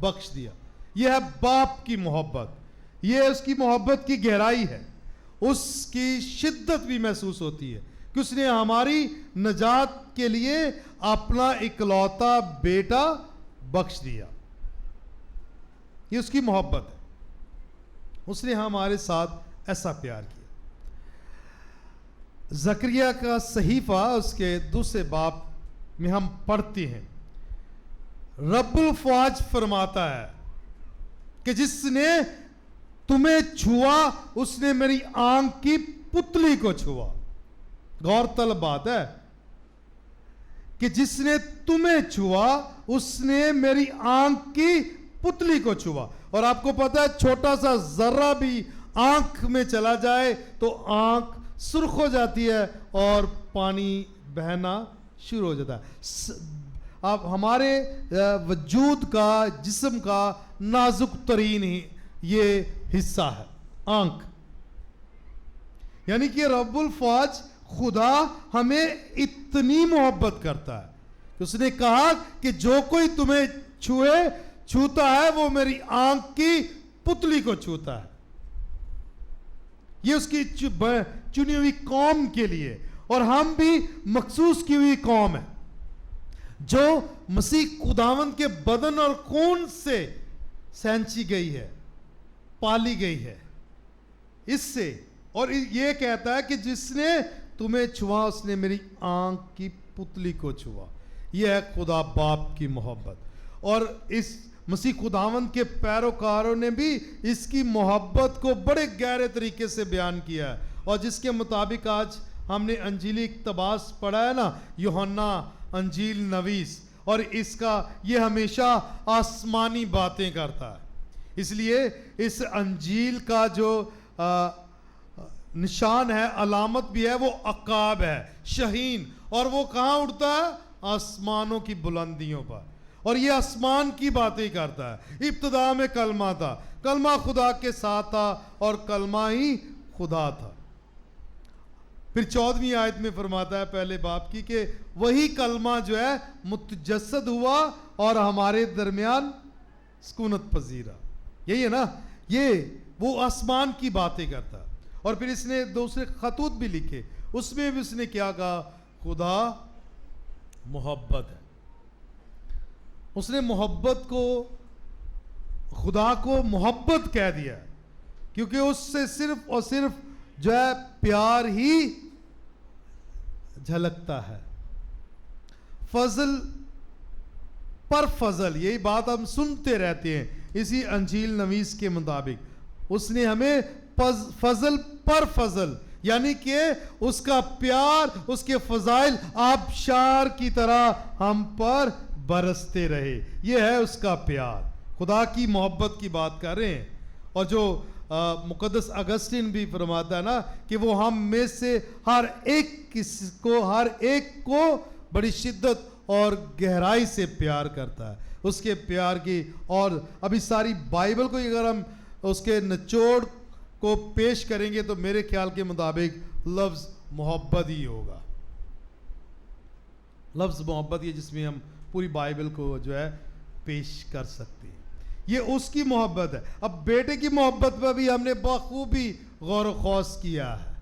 بخش دیا. یہ ہے باپ کی محبت. یہ اس کی محبت کی گہرائی ہے. اس کی شدت بھی محسوس ہوتی ہے کہ اس نے ہماری نجات کے لیے اپنا اکلوتا بیٹا بخش دیا. یہ اس کی محبت ہے. اس نے ہمارے ساتھ ایسا پیار کیا. زکریا کا صحیفہ اس کے 2 باب میں ہم پڑھتے ہیں, رب الفواج فرماتا ہے کہ جس نے تمہیں چھوا اس نے میری آنکھ کی پتلی کو چھوا. غور طلب بات ہے کہ جس نے تمہیں چھوا اس نے میری آنکھ کی پتلی کو چھوا. اور آپ کو پتا ہے چھوٹا سا ذرہ بھی آنکھ میں چلا جائے تو آنکھ سرخ ہو جاتی ہے اور پانی بہنا شروع ہو جاتا ہے. اب ہمارے وجود کا, جسم کا نازک ترین ہی یہ حصہ ہے آنکھ. یعنی کہ رب الفواج خدا ہمیں اتنی محبت کرتا ہے کہ اس نے کہا کہ جو کوئی تمہیں چھوتا ہے وہ میری آنکھ کی پتلی کو چھوتا ہے. یہ اس کی چنی ہوئی قوم کے لیے, اور ہم بھی مخصوص کی ہوئی قوم ہے جو مسیح خداوند کے بدن اور خون سے سینچی گئی ہے, پالی گئی ہے اس سے. اور یہ کہتا ہے کہ جس نے تمہیں چھوا اس نے میری آنکھ کی پتلی کو چھوا. یہ ہے خدا باپ کی محبت. اور اس مسیح خداوند کے پیروکاروں نے بھی اس کی محبت کو بڑے گہرے طریقے سے بیان کیا ہے, اور جس کے مطابق آج ہم نے انجیلی اقتباس پڑھا ہے نا, یوحنا انجیل نویس, اور اس کا یہ ہمیشہ آسمانی باتیں کرتا ہے. اس لیے اس انجیل کا جو نشان ہے, علامت بھی ہے, وہ عقاب ہے, شہین, اور وہ کہاں اڑتا ہے؟ آسمانوں کی بلندیوں پر. اور یہ آسمان کی باتیں کرتا ہے. ابتدا میں کلمہ تھا, کلمہ خدا کے ساتھ تھا, اور کلمہ ہی خدا تھا. پھر 14ویں آیت میں فرماتا ہے پہلے باب کی کہ وہی کلمہ جو ہے متجسد ہوا اور ہمارے درمیان سکونت پذیرا. یہی ہے نا, یہ وہ آسمان کی باتیں کرتا. اور پھر اس نے دوسرے خطوط بھی لکھے, اس میں بھی اس نے کیا کہا؟ خدا محبت ہے. اس نے محبت کو, خدا کو محبت کہہ دیا کیونکہ اس سے صرف اور صرف جو ہے پیار ہی جھلکتا ہے. فضل پر فضل, یہی بات ہم سنتے رہتے ہیں. اسی انجیل نویس کے مطابق اس نے ہمیں فضل پر فضل, یعنی کہ اس کا پیار, اس کے فضائل آبشار کی طرح ہم پر برستے رہے. یہ ہے اس کا پیار. خدا کی محبت کی بات کر رہے ہیں. اور جو مقدس اگسٹین بھی فرماتا ہے نا کہ وہ ہم میں سے ہر ایک کو بڑی شدت اور گہرائی سے پیار کرتا ہے. اس کے پیار کی, اور ابھی ساری بائبل کو اگر ہم اس کے نچوڑ کو پیش کریں گے تو میرے خیال کے مطابق لفظ محبت ہی ہوگا. لفظ محبت یہ جس میں ہم پوری بائبل کو جو ہے پیش کر سکتے ہیں. یہ اس کی محبت ہے. اب بیٹے کی محبت پر بھی ہم نے بخوبی غور و خوض کیا ہے.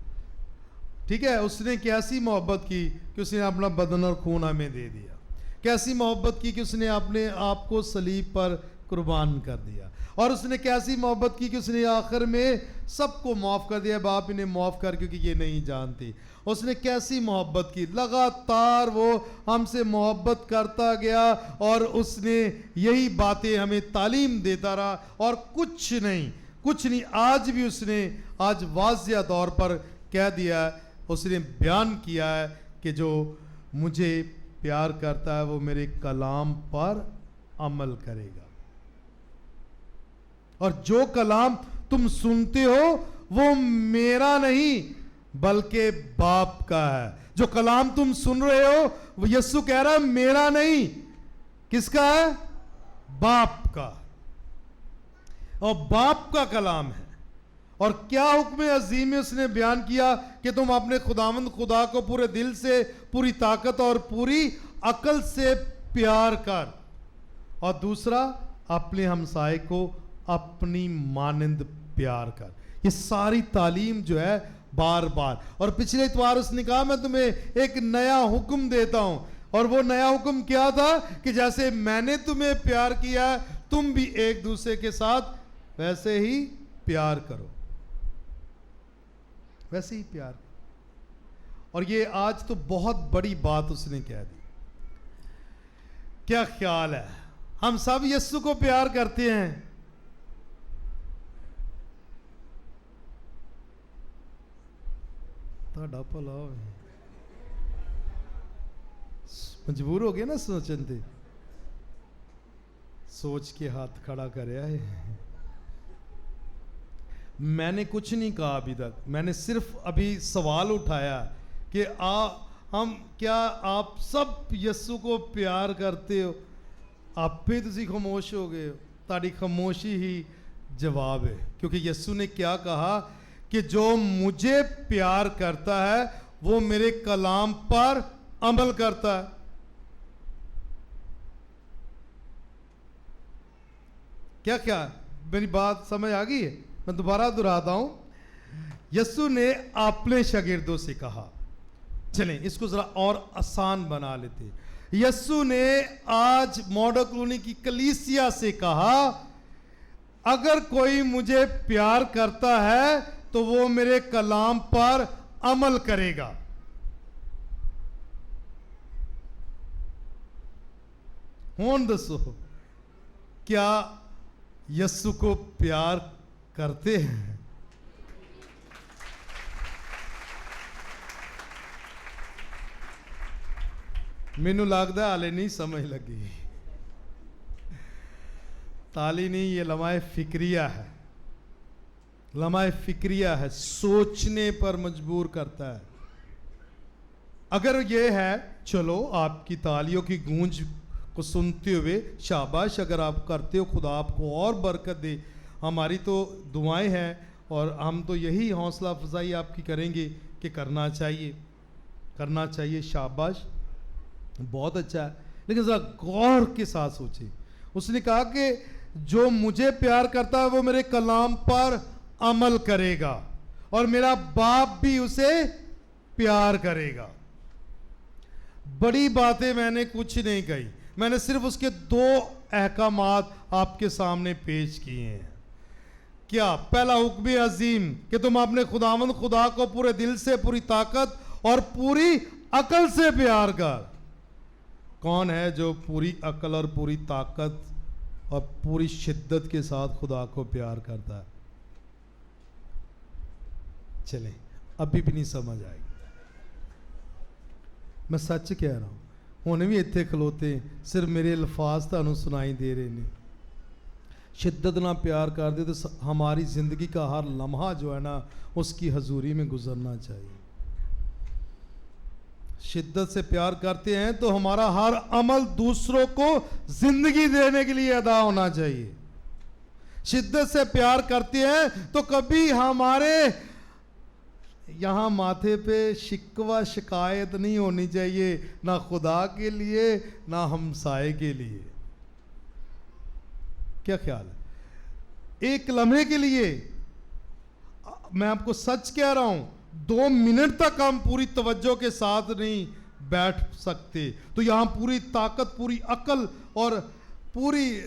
ٹھیک ہے, اس نے کیسی محبت کی کہ اس نے اپنا بدن اور خون ہمیں دے دیا. کیسی محبت کی کہ اس نے اپنے آپ کو صلیب پر قربان کر دیا. اور اس نے کیسی محبت کی کہ اس نے آخر میں سب کو معاف کر دیا, باپ انہیں معاف کر کیونکہ یہ نہیں جانتی. اس نے کیسی محبت کی, لگاتار وہ ہم سے محبت کرتا گیا اور اس نے یہی باتیں ہمیں تعلیم دیتا رہا. اور کچھ نہیں آج بھی اس نے آج واضح طور پر کہہ دیا, اس نے بیان کیا ہے کہ جو مجھے پیار کرتا ہے وہ میرے کلام پر عمل کرے گا. اور جو کلام تم سنتے ہو وہ میرا نہیں بلکہ باپ کا ہے. جو کلام تم سن رہے ہو وہ یسوع کہہ رہا ہے میرا نہیں, کس کا ہے؟ باپ کا. اور باپ کا کلام ہے. اور کیا حکم عظیم اس نے بیان کیا کہ تم اپنے خداوند خدا کو پورے دل سے, پوری طاقت اور پوری عقل سے پیار کر. اور دوسرا اپنے ہمسائے کو اپنی مانند پیار کر. یہ ساری تعلیم جو ہے بار بار, اور پچھلے اتوار اس نے کہا میں تمہیں ایک نیا حکم دیتا ہوں, اور وہ نیا حکم کیا تھا کہ جیسے میں نے تمہیں پیار کیا تم بھی ایک دوسرے کے ساتھ ویسے ہی پیار کرو, ویسے ہی پیار. اور یہ آج تو بہت بڑی بات اس نے کہہ دی. کیا خیال ہے, ہم سب یسوع کو پیار کرتے ہیں؟ تھوڑا بھلا ہوئے, مجبور ہو گئے نا سوچن تے, سوچ کے ہاتھ کھڑا کرے آئے. میں نے کچھ نہیں کہا ابھی تک, میں نے صرف ابھی سوال اٹھایا کہ کیا آپ سب یسوع کو پیار کرتے ہو؟ آپ پہ تسی خاموش ہو گئے ہو. تاری خاموشی ہی جواب ہے, کیونکہ یسوع نے کیا کہا کہ جو مجھے پیار کرتا ہے وہ میرے کلام پر عمل کرتا ہے. کیا میری بات سمجھ آ گئی ہے؟ میں دوبارہ دہراتا ہوں. یسوع نے اپنے شاگردوں سے کہا, چلیں اس کو ذرا اور آسان بنا لیتے. یسوع نے آج ماڈل کالونی کی کلیسیا سے کہا اگر کوئی مجھے پیار کرتا ہے تو وہ میرے کلام پر عمل کرے گا. ہون دسو, کیا یسوع کو پیار کرتے ہیں؟ مینو لگتا ہے حالے نہیں سمجھ لگی. تالی نہیں, یہ لمحہ فکریہ ہے, لمحہ فکریہ ہے, سوچنے پر مجبور کرتا ہے. اگر یہ ہے, چلو آپ کی تالیوں کی گونج کو سنتے ہوئے شاباش, اگر آپ کرتے ہو خدا آپ کو اور برکت دے. ہماری تو دعائیں ہیں اور ہم تو یہی حوصلہ افزائی آپ کی کریں گے کہ کرنا چاہیے, کرنا چاہیے. شاباش, بہت اچھا ہے, لیکن ذرا غور کے ساتھ سوچیں. اس نے کہا کہ جو مجھے پیار کرتا ہے وہ میرے کلام پر عمل کرے گا اور میرا باپ بھی اسے پیار کرے گا. بڑی باتیں میں نے کچھ نہیں کہی, میں نے صرف اس کے 2 احکامات آپ کے سامنے پیش کیے ہیں. کیا پہلا حکم عظیم کہ تم اپنے خداوند خدا کو پورے دل سے, پوری طاقت اور پوری عقل سے پیار کر. کون ہے جو پوری عقل اور پوری طاقت اور پوری شدت کے ساتھ خدا کو پیار کرتا ہے؟ چلیں, ابھی بھی نہیں سمجھ آئے گی. میں سچ کہہ رہا ہوں, ہونے بھی اتنے کھلوتے صرف میرے الفاظ تانوں سنائی دے رہے ہیں. شدت نہ پیار کر دے تو ہماری زندگی کا ہر لمحہ جو ہے نا اس کی حضوری میں گزرنا چاہیے. شدت سے پیار کرتے ہیں تو ہمارا ہر عمل دوسروں کو زندگی دینے کے لیے ادا ہونا چاہیے. شدت سے پیار کرتے ہیں تو کبھی ہمارے یہاں ماتھے پہ شکوہ شکایت نہیں ہونی چاہیے, نہ خدا کے لیے نہ ہمسائے کے لیے. کیا خیال ہے؟ ایک لمحے کے لیے میں آپ کو سچ کہہ رہا ہوں 2 منٹ تک ہم پوری توجہ کے ساتھ نہیں بیٹھ سکتے. تو یہاں پوری طاقت, پوری عقل اور پوری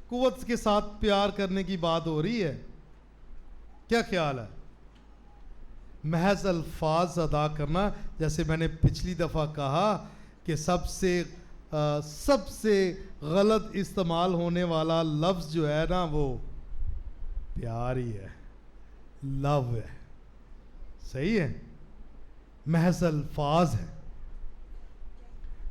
قوت کے ساتھ پیار کرنے کی بات ہو رہی ہے. کیا خیال ہے؟ محض الفاظ ادا کرنا, جیسے میں نے پچھلی دفعہ کہا کہ سب سے غلط استعمال ہونے والا لفظ جو ہے نا وہ پیار ہی ہے, لو ہے. صحیح ہے, محض الفاظ ہے.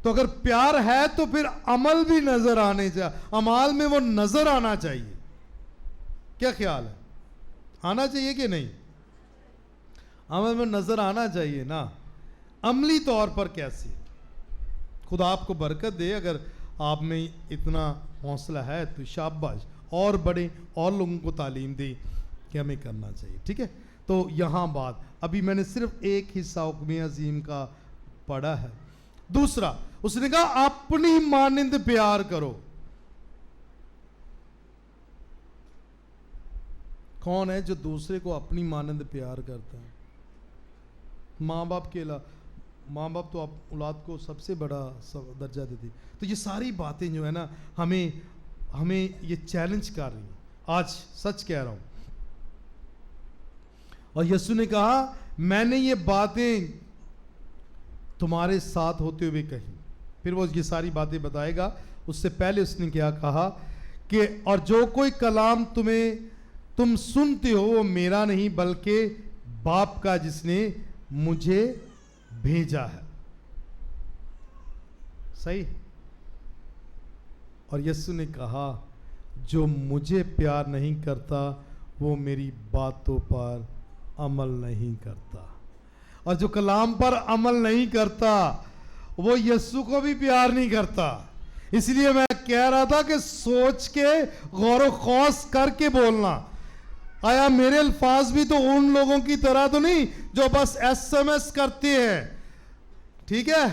تو اگر پیار ہے تو پھر عمل بھی نظر آنے چاہیے, عمال میں وہ نظر آنا چاہیے. کیا خیال ہے؟ آنا چاہیے کہ نہیں؟ عمل میں نظر آنا چاہیے نا. عملی طور پر کیسے؟ خدا آپ کو برکت دے. اگر آپ میں اتنا حوصلہ ہے تو شاباش, اور بڑے اور لوگوں کو تعلیم دیں کہ ہمیں کرنا چاہیے. ٹھیک ہے, تو یہاں بات, ابھی میں نے صرف ایک حصہ حکم عظیم کا پڑھا ہے. دوسرا اس نے کہا اپنی مانند پیار کرو. کون ہے جو دوسرے کو اپنی مانند پیار کرتا ہے؟ ماں باپ کے علاوہ، ماں باپ تو اولاد کو سب سے بڑا درجہ دیتی. تو یہ ساری باتیں جو ہے نا ہمیں یہ چیلنج کر رہی ہیں. آج سچ کہہ رہا ہوں. اور یسوع نے کہا میں نے یہ باتیں تمہارے ساتھ ہوتے ہوئے کہی. پھر وہ یہ ساری باتیں بتائے گا. اس سے پہلے اس نے کیا کہا کہ اور جو کوئی کلام تم سنتے ہو وہ میرا نہیں بلکہ باپ کا جس نے مجھے بھیجا ہے. صحیح. اور یسوع نے کہا جو مجھے پیار نہیں کرتا وہ میری باتوں پر عمل نہیں کرتا. اور جو کلام پر عمل نہیں کرتا وہ یسوع کو بھی پیار نہیں کرتا. اس لیے میں کہہ رہا تھا کہ سوچ کے غور و خوض کر کے بولنا. آیا میرے الفاظ بھی تو ان لوگوں کی طرح تو نہیں جو بس ایس ایم ایس کرتے ہیں, ٹھیک ہے,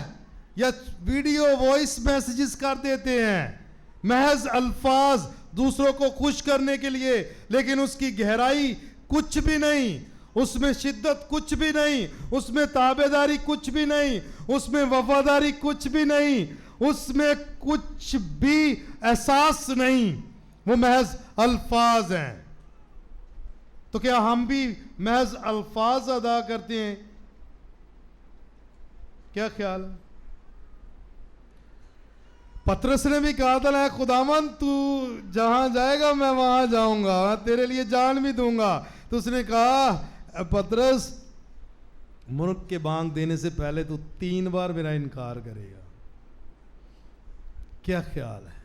یا ویڈیو وائس میسیجز کر دیتے ہیں, محض الفاظ دوسروں کو خوش کرنے کے لیے, لیکن اس کی گہرائی کچھ بھی نہیں, اس میں شدت کچھ بھی نہیں, اس میں تابعداری کچھ بھی نہیں, اس میں وفاداری کچھ بھی نہیں, اس میں کچھ بھی احساس نہیں, وہ محض الفاظ ہیں. تو کیا ہم بھی محض الفاظ ادا کرتے ہیں؟ کیا خیال ہے؟ پطرس نے بھی کہا تھا نا خداوند تو جہاں جائے گا میں وہاں جاؤں گا, تیرے لیے جان بھی دوں گا. تو اس نے کہا پطرس مرغ کے بانگ دینے سے پہلے تو 3 بار میرا انکار کرے گا. کیا خیال ہے؟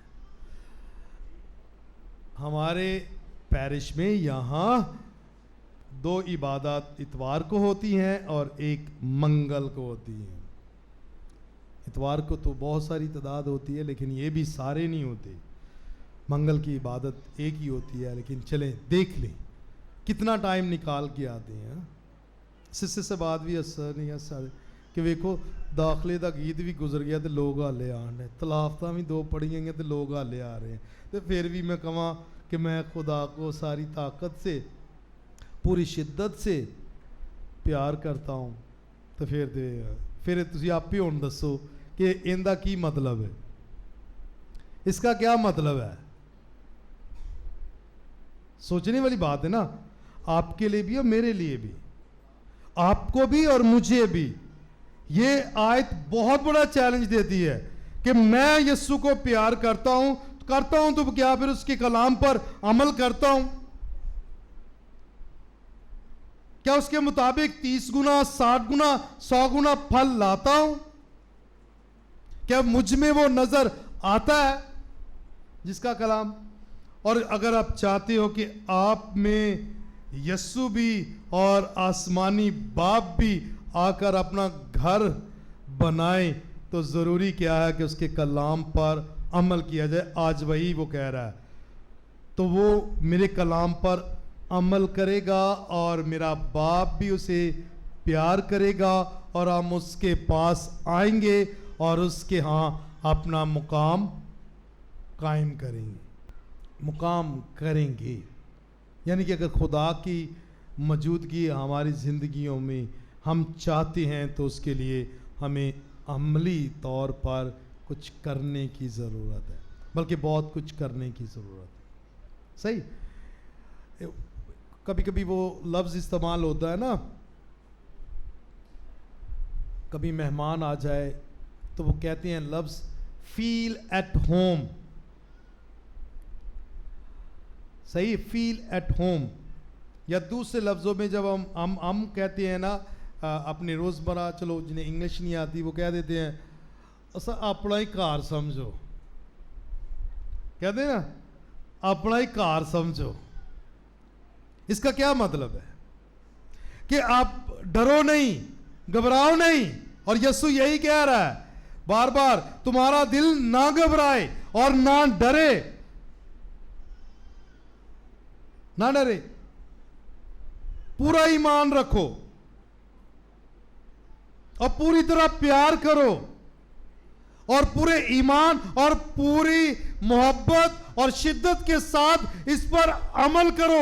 ہمارے پیرش میں یہاں 2 عبادات اتوار کو ہوتی ہیں اور ایک منگل کو ہوتی ہیں. اتوار کو تو بہت ساری تعداد ہوتی ہے لیکن یہ بھی سارے نہیں ہوتے. منگل کی عبادت ایک ہی ہوتی ہے, لیکن چلیں دیکھ لیں کتنا ٹائم نکال کے آتے ہیں. سسے سے بات بھی اثر نہیں ہے کہ ویکھو داخلے دا گیت بھی گزر گیا تو لوگ ہالے آن رہے, تلافتہ بھی 2 پڑھی گئیں تو لوگ ہالے آ رہے ہیں. تو پھر بھی میں کہاں کہ میں خدا کو ساری طاقت سے پوری شدت سے پیار کرتا ہوں. تو پھر تسی آپ ہی ہون دسو کہ ان دا کی مطلب ہے, اس کا کیا مطلب ہے؟ سوچنے والی بات ہے نا, آپ کے لیے بھی اور میرے لیے بھی, آپ کو بھی اور مجھے بھی. یہ آیت بہت بڑا چیلنج دیتی ہے کہ میں یسوع کو پیار کرتا ہوں تو کیا پھر اس کے کلام پر عمل کرتا ہوں؟ کیا اس کے مطابق 30 گنا 60 گنا 100 گنا پھل لاتا ہوں؟ کیا مجھ میں وہ نظر آتا ہے جس کا کلام؟ اور اگر آپ چاہتے ہو کہ آپ میں یسوع بھی اور آسمانی باپ بھی آ کر اپنا گھر بنائیں تو ضروری کیا ہے کہ اس کے کلام پر عمل کیا جائے. آج وہی وہ کہہ رہا ہے, تو وہ میرے کلام پر عمل کرے گا اور میرا باپ بھی اسے پیار کرے گا اور ہم اس کے پاس آئیں گے اور اس کے ہاں اپنا مقام قائم کریں گے, مقام کریں گے. یعنی کہ اگر خدا کی موجودگی ہماری زندگیوں میں ہم چاہتے ہیں تو اس کے لیے ہمیں عملی طور پر کچھ کرنے کی ضرورت ہے, بلکہ بہت کچھ کرنے کی ضرورت ہے. صحیح. کبھی کبھی وہ لفظ استعمال ہوتا ہے نا, کبھی مہمان آ جائے تو وہ کہتے ہیں لفظ فیل ایٹ ہوم. صحیح, فیل ایٹ ہوم. یا دوسرے لفظوں میں جب ہم کہتے ہیں نا اپنے روزمرہ, چلو جنہیں انگلش نہیں آتی وہ کہہ دیتے ہیں اسا اپنا ہی گھر سمجھو, کہتے ہیں نا اپنا ہی گھر سمجھو. اس کا کیا مطلب ہے؟ کہ آپ ڈرو نہیں, گھبراؤ نہیں. اور یسوع یہی کہہ رہا ہے بار بار, تمہارا دل نہ گھبرائے اور نہ ڈرے, نہ ڈرے, پورا ایمان رکھو اور پوری طرح پیار کرو اور پورے ایمان اور پوری محبت اور شدت کے ساتھ اس پر عمل کرو.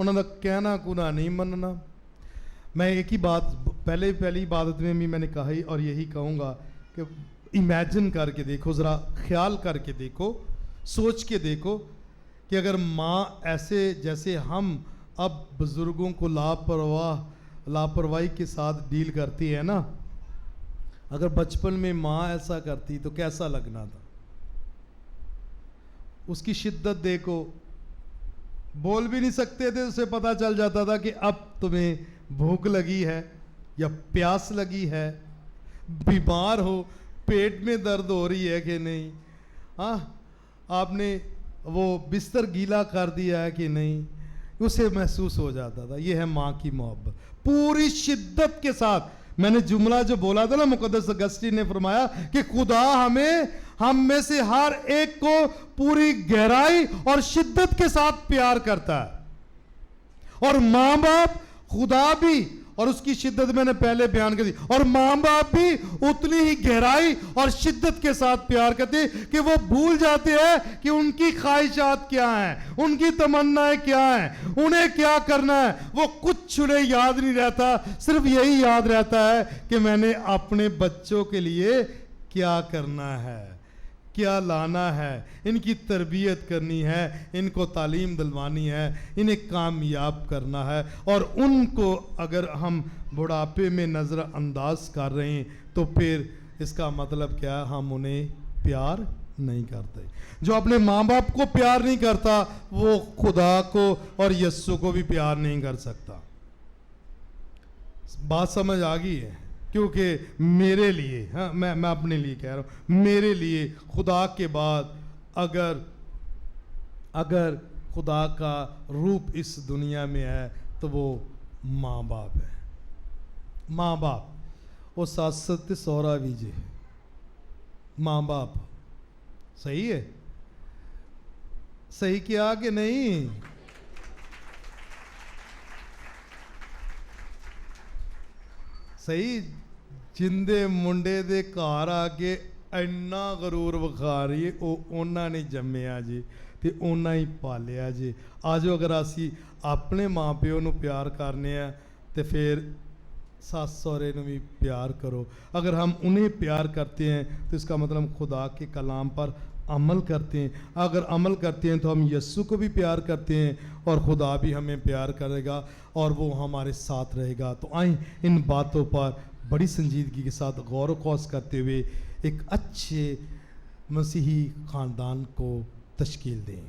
انہوں نے کہنا کنا نہیں مننا. میں ایک ہی بات پہلی عبادت میں بھی میں نے کہا ہی اور یہی کہوں گا کہ امیجن کر کے دیکھو, ذرا خیال کر کے دیکھو, سوچ کے دیکھو کہ اگر ماں ایسے جیسے ہم اب بزرگوں کو لاپرواہی کے ساتھ ڈیل کرتی ہے نا, اگر بچپن میں ماں ایسا کرتی تو کیسا لگنا تھا. اس کی شدت دیکھو, بول بھی نہیں سکتے تھے, اسے پتا چل جاتا تھا کہ اب تمہیں بھوک لگی ہے یا پیاس لگی ہے, بیمار ہو, پیٹ میں درد ہو رہی ہے کہ نہیں, ہاں آپ نے وہ بستر گیلا کر دیا ہے کہ نہیں, اسے محسوس ہو جاتا تھا. یہ ہے ماں کی محبت پوری شدت کے ساتھ. میں نے جملہ جو بولا تھا نا, مقدس اگسٹین نے فرمایا کہ خدا ہم میں سے ہر ایک کو پوری گہرائی اور شدت کے ساتھ پیار کرتا ہے, اور ماں باپ خدا بھی, اور اس کی شدت میں نے پہلے بیان کر دی, اور ماں باپ بھی اتنی ہی گہرائی اور شدت کے ساتھ پیار کرتے کہ وہ بھول جاتے ہیں کہ ان کی خواہشات کیا ہیں, ان کی تمنائیں کیا ہیں, انہیں کیا کرنا ہے. وہ کچھ انہیں یاد نہیں رہتا, صرف یہی یاد رہتا ہے کہ میں نے اپنے بچوں کے لیے کیا کرنا ہے, کیا لانا ہے, ان کی تربیت کرنی ہے, ان کو تعلیم دلوانی ہے, انہیں کامیاب کرنا ہے. اور ان کو اگر ہم بڑھاپے میں نظر انداز کر رہے ہیں تو پھر اس کا مطلب کیا ہے, ہم انہیں پیار نہیں کرتے. جو اپنے ماں باپ کو پیار نہیں کرتا وہ خدا کو اور یسوع کو بھی پیار نہیں کر سکتا. بات سمجھ آ گئی ہے؟ کیونکہ میرے لیے, ہاں میں اپنے لیے کہہ رہا ہوں, میرے لیے خدا کے بعد اگر خدا کا روپ اس دنیا میں ہے تو وہ ماں باپ ہے. ماں باپ وہ ساست سورا ویجے, ماں باپ. صحیح ہے, صحیح کیا کہ نہیں؟ صحیح. جندے منڈے دے گھر آ کے اینا غرور وکھا رہی ہے, اونا نے جمیا جی تے اونا ہی پالیا جی. آجو اگر اسی اپنے ماں پیو نو پیار کرنے ہیں تے پھر ساس سورے نو بھی پیار کرو. اگر ہم انہیں پیار کرتے ہیں تو اس کا مطلب خدا کے کلام پر عمل کرتے ہیں. اگر عمل کرتے ہیں تو ہم یسوع کو بھی پیار کرتے ہیں, اور خدا بھی ہمیں پیار کرے گا اور وہ ہمارے ساتھ رہے گا. تو آئیں ان باتوں پر بڑی سنجیدگی کے ساتھ غور و خوض کرتے ہوئے ایک اچھے مسیحی خاندان کو تشکیل دیں.